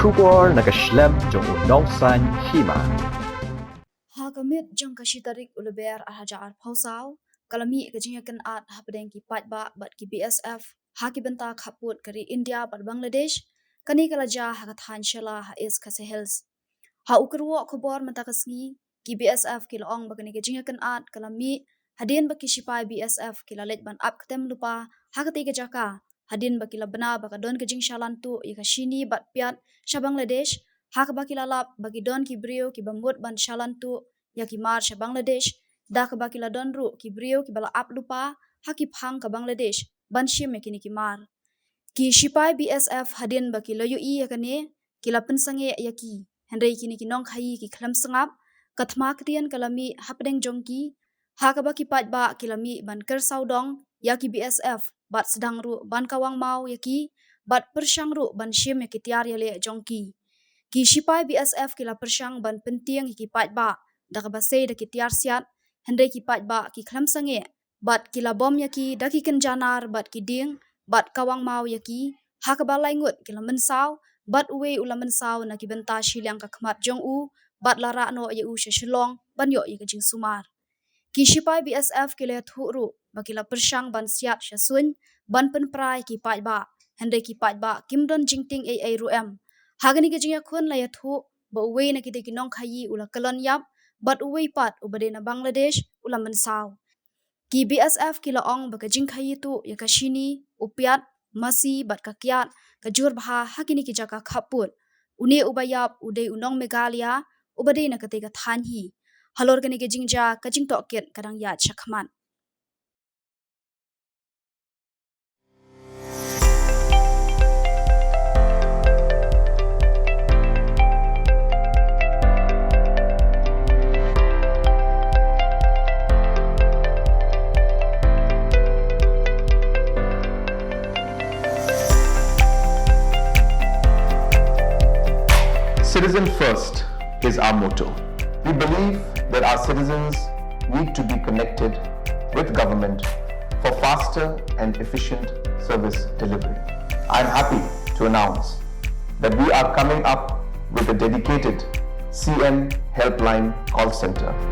Jingthombor nakaslem jong Nongkhaïi Hima. Hakamit jong kashitarik uluber ahajar pausaw kalami kajingakan at hapdeng ki patba bat ki BSF haki benta khaput kari India bat Bangladesh kani kalaja hakathan shala ha is kasehels ha ukurwo khobor matakasngi ki BSF ki laong bakani kajingakan at kalami Hadien baki sipai BSF ki lalet ban up ketem lupa hakati kajaka Hadien baki labna baka don kajing shalan tu ikashini bat piat sha Bangladesh hak baki lalap bagi don ki brio ki bamut ban shalan tu ya ki mar sha Bangladesh dak baki la don ru ki brio ki bala ap lupa haki phang ka Bangladesh ban shim kini ki mar ki sipai BSF Hadien baki loyu I yakane ki la pensange ya ki hendai kini ki Nongkhaïi ki khlam sangap kathma ktian kalami hapdeng jongki hak baki patba kilami ban kersau dong ya ki BSF bat sedang ru ban kawang mau ya ki bat persyang ru ban shim ya ki tiar ya le jongki ki sipai BSF ki la persyang ban penting ki patba dak basei dak ki tiar siat hendai ki patba ki khlam sange bat ki la bom ya ki dak ki kenjanar bat ki ding bat kawang mau ya ki hak balai ngut ki la Mynsaw bat uwe ula Mynsaw na ki benta shilang ka khmat jong u bat lara no ya u shilong ban yo I ka jing sumar ki sipai BSF ki le thuru bakila persyang ban siat shasun ban penprai ki patba hendai ki patba kimdon jingting ai ruem hagani ke jinga khun la ya thu ba uwe na ki de ki Nongkhaïi ula kalon yap bat uwe pat ubade na Bangladesh ula Mynsaw ki BSF ki la ong baka Jingthombor tu ya kashini upiat masi bat kakiat kajur bha hakini ki jaka khaput une ubayap ude unong megalia ubade na kate ka thanhi halor kani ke jingja kajing toket kadang ya chakman Citizen first is our motto. We believe that our citizens need to be connected with government for faster and efficient service delivery. I am happy to announce that we are coming up with a dedicated CM helpline call center